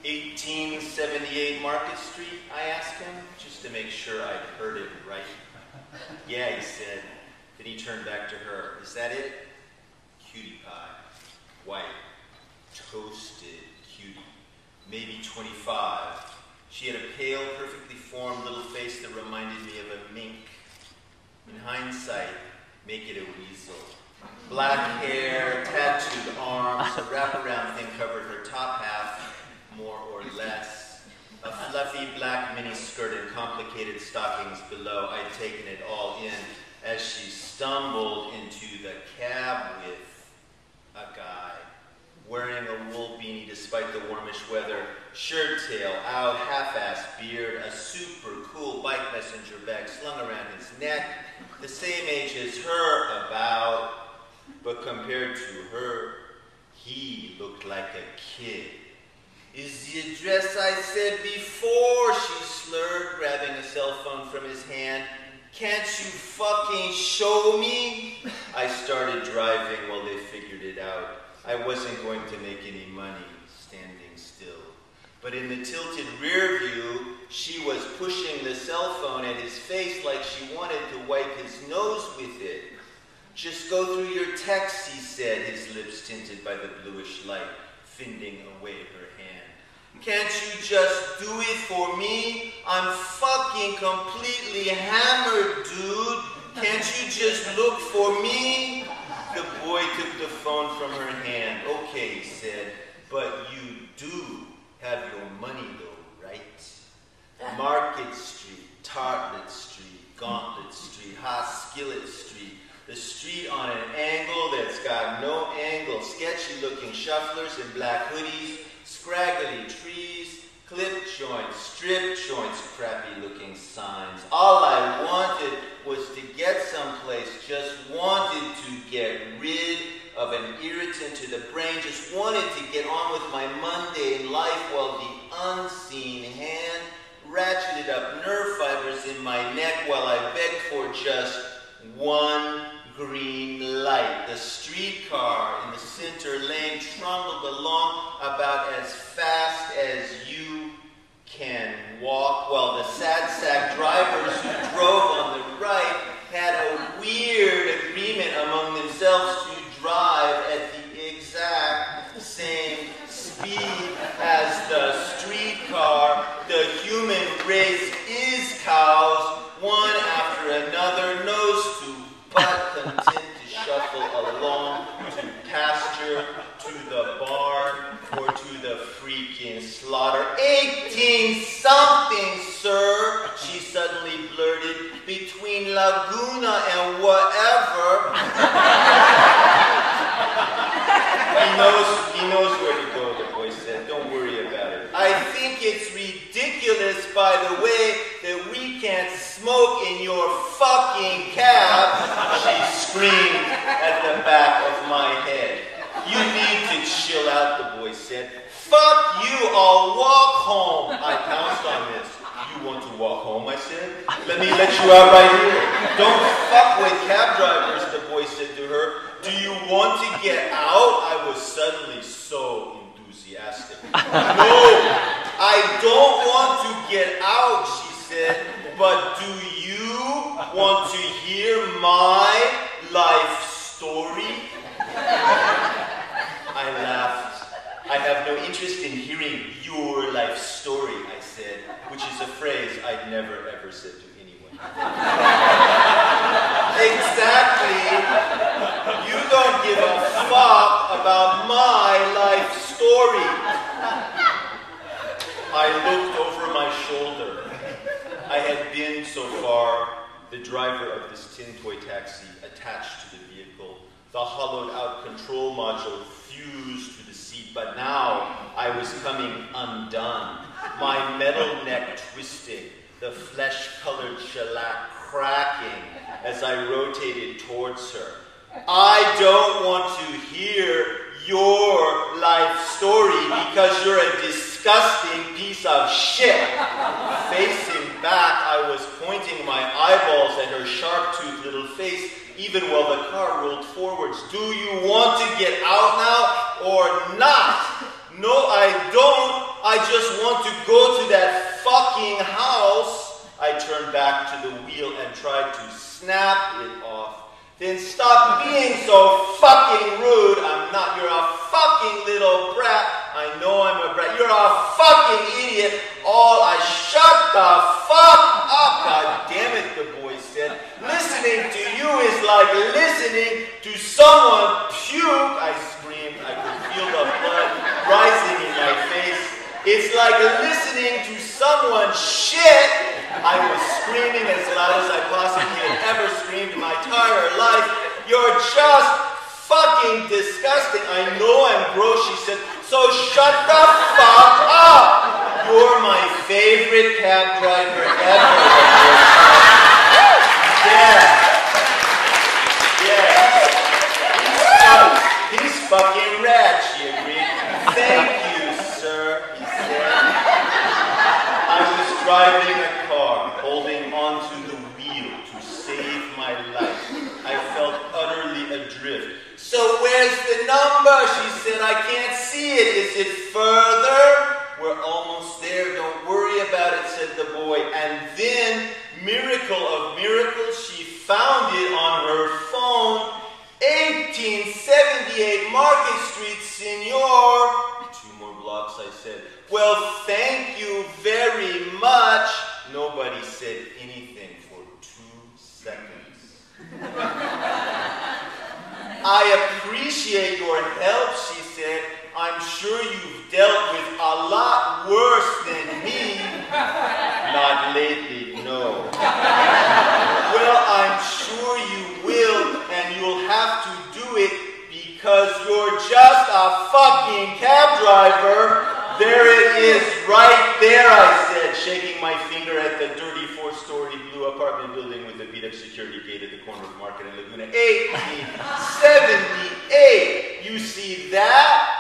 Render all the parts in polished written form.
1878 Market Street, I asked him, just to make sure I'd heard it right. Yeah, he said. Then he turned back to her. Is that it? Cutie pie. White. Toasted cutie. Maybe 25. She had a pale, perfectly formed little face that reminded me of a mink. In hindsight, make it a weasel. Black hair, tattooed arms, a wraparound thing covered her top half, more or less. A fluffy black miniskirt and complicated stockings below. I'd taken it all in as she stumbled into the cab with a guy wearing a wool beanie despite the warmish weather, shirt tail out, half-assed beard, a super cool bike messenger bag slung around his neck, the same age as her about, but compared to her, he looked like a kid. Is the address I said before, she slurred, grabbing a cell phone from his hand. Can't you fucking show me? I started driving while they figured it out. I wasn't going to make any money standing still. But in the tilted rear view, she was pushing the cell phone at his face like she wanted to wipe his nose with it. Just go through your text, he said, his lips tinted by the bluish light, fending away her hand. Can't you just do it for me? I'm fucking completely hammered, dude. Can't you just look for me? The boy took the phone from her hand. Okay, he said, but you do have your money though, right? Market Street, Tartlet Street, Gauntlet Street, Hot Skillet Street, the street on an angle that's got no angle, sketchy looking shufflers in black hoodies, scraggly trees, clip joints, strip joints, crappy looking signs. All I wanted was to get someplace, just wanted to get rid of an irritant to the brain, just wanted to get on with my mundane life while the unseen hand ratcheted up nerve fibers in my neck while I begged for just one green light. The streetcar in the center lane trundled along about as fast as you can walk, while the sad sack drivers who drove on the right had a weird agreement among themselves to drive at the exact same speed as the streetcar. The human race is cows, one after another, nose to butt, content to shuffle along to pasture, to the barn, or to the freaking slaughter. 18-something, sir, she suddenly blurted, between Laguna and whatever. He knows where to go, the boy said. Don't worry about it. I think it's ridiculous, by the way, that we can't smoke in your fucking cab, she screamed at the back of my head. You need to chill out, the boy said. Fuck you, I'll walk home. I pounced on this. You want to walk home, I said? Let me let you out right here. Don't fuck with cab drivers, the boy said to her. Do you want to get out? I was suddenly so enthusiastic. No, I don't want to get out, she said. But do you want to hear my life story? I laughed. I have no interest in hearing your life story, I said, which is a phrase I'd never ever said to anyone. Exactly. You don't give a fuck about my life story. I looked over my shoulder. I had been, so far, the driver of this tin toy taxi attached to the vehicle. The hollowed-out control module fused to the seat, but now I was coming undone. My metal neck twisting, the flesh-colored shellac cracking as I rotated towards her. I don't want to hear your life story because you're a disgusting piece of shit. Facing back, I was pointing my eyeballs at her sharp-toothed little face, even while the car rolled forwards. Do you want to get out now or not? No, I don't. I just want to go to that fucking house. I turned back to the wheel and tried to snap it off. Then stop being so fucking rude. I'm not. You're a fucking little brat. I know I'm a brat. You're a fucking idiot. Shut the fuck up. God damn it, the boy said. Listening to you is like listening to someone puke. I screamed. I could feel the blood rising in my face. It's like listening to someone shit. I was screaming as loud as I possibly had ever screamed in my entire life. You're just fucking disgusting. I know I'm gross, she said, so shut the fuck up. You're my favorite cab driver ever. He's fucking rad, she agreed. Thank you, sir, he said. I was driving a car, holding onto the wheel to save my life. I felt utterly adrift. So where's the number? She said, I can't see it. Is it further? We're almost there. Don't worry about it, said the boy. And then, miracle of miracles, she found it on her phone. 1878 Market Street, senor. 2 more blocks, I said. Well, thank you very much. Nobody said anything for 2 seconds. I appreciate your help, she said. I'm sure you've dealt with a lot worse than me. Not lately, no. Well, I'm sure you will, and you'll have to do it because you're just a fucking cab driver. There it is, right there, I said, shaking my finger at the dirty 4-story blue apartment building with the beat-up security gate at the corner of Market and Laguna. 1878. You see that?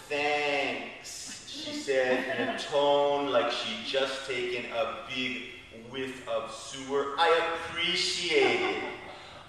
Thanks, she said in a tone like she'd just taken a big whiff of sewer. I appreciate it.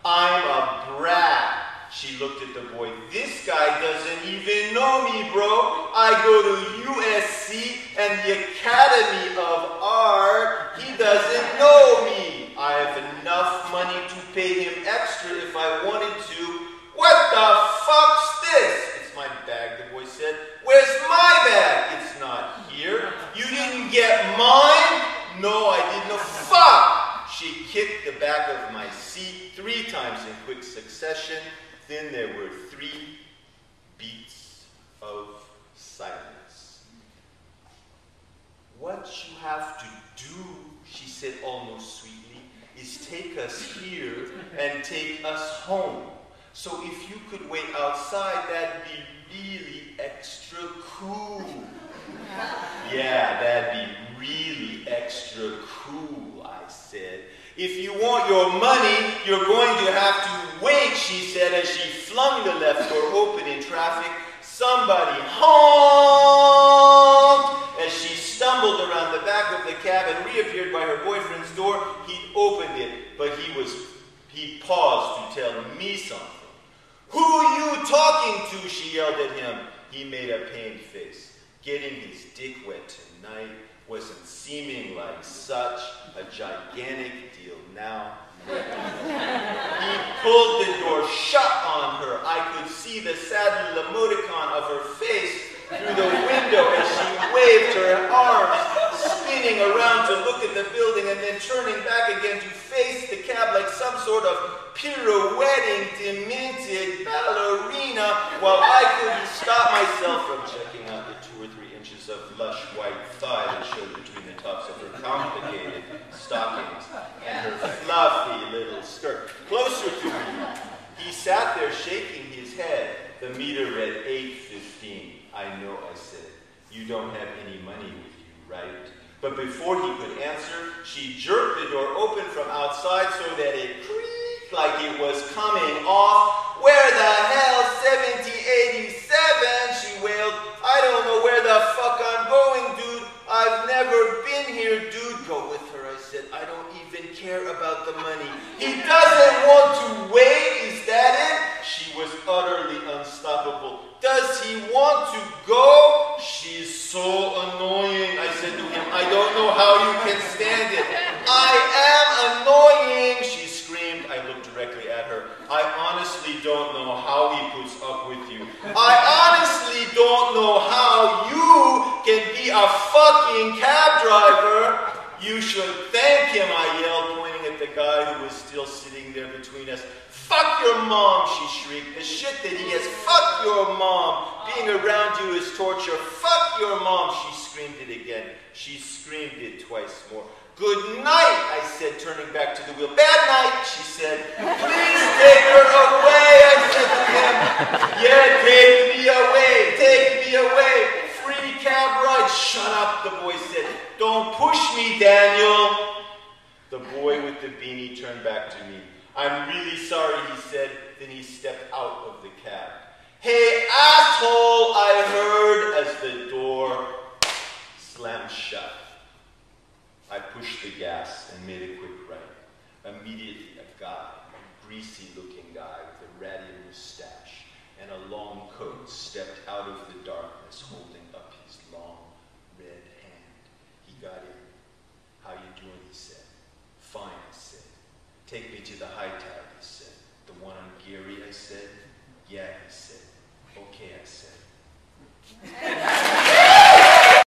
I'm a brat. She looked at the boy. This guy doesn't even know me, bro. I go to USC and the Academy of Art. He doesn't know me. I have enough money to pay him extra if I wanted to. What the fuck's this? It's my bag, the boy said. Where's my bag? It's not here. You didn't get mine? No, I didn't know. Fuck! She kicked the back of my seat 3 times in quick succession. Then there were 3 beats of silence. What you have to do, she said almost sweetly, is take us here and take us home. So if you could wait outside, that'd be really extra cool. Yeah, that'd be really extra cool, I said. If you want your money, you're going to have to wait, she said as she flung the left door open in traffic. Somebody honked as she stumbled around the back of the cab and reappeared by her boyfriend's door. He'd opened it, but he paused to tell me something. Who are you talking to? She yelled at him. He made a pained face. Getting his dick wet tonight wasn't seeming like such a gigantic deal now. He pulled the door shut on her. I could see the sad little emoticon of her face through the window as she waved her arms, spinning around to look at the building and then turning back again to face the cab like some sort of pirouetting, demented ballerina, while I couldn't stop myself from checking out the 2 or 3 inches of lush white thigh that showed between the tops of her complicated stockings and her fluffy little skirt. Closer to me, he sat there shaking his head. The meter read 8:15. I know, I said. You don't have any money with you, right? But before he could answer, she jerked the door open from outside so that it creaked like it was coming off. Where the hell, 7087, she wailed. I don't know where the fuck I'm going, dude. I've never been here, dude. Go with her, I said. I don't even care about the money. He doesn't want to wait, is that it? She was utterly unstoppable. Does he want to go? She's so annoying. don't know how you can stand it. I am annoying, she screamed. I looked directly at her. I honestly don't know how he puts up with you. I honestly don't know how you can be a fucking cab driver. You should thank him, I yelled, pointing at the guy who was still sitting there between us. Fuck your mom, she shrieked. The shit that he has. Fuck your mom. Being around you is torture. Fuck your mom, she screamed it again. She screamed it twice more. Good night, I said, turning back to the wheel. Bad night, she said. Please take her away, I said to him. Yeah, take me away. Take me away. Free cab ride. Shut up, the boy said. Don't push me, Daniel. The boy with the beanie turned back to me. I'm really sorry, he said. Then he stepped out of the cab. Hey, asshole, I heard as the door slammed shut. I pushed the gas and made a quick right. Immediately, a guy, a greasy-looking guy with a ratty mustache and a long coat, stepped out of the darkness, holding up his long, red hand. He got in. How you doing, he said. Fine, I said. Take me to the high tower, he said. The one on Geary, I said. Yeah, he said. Okay, I said.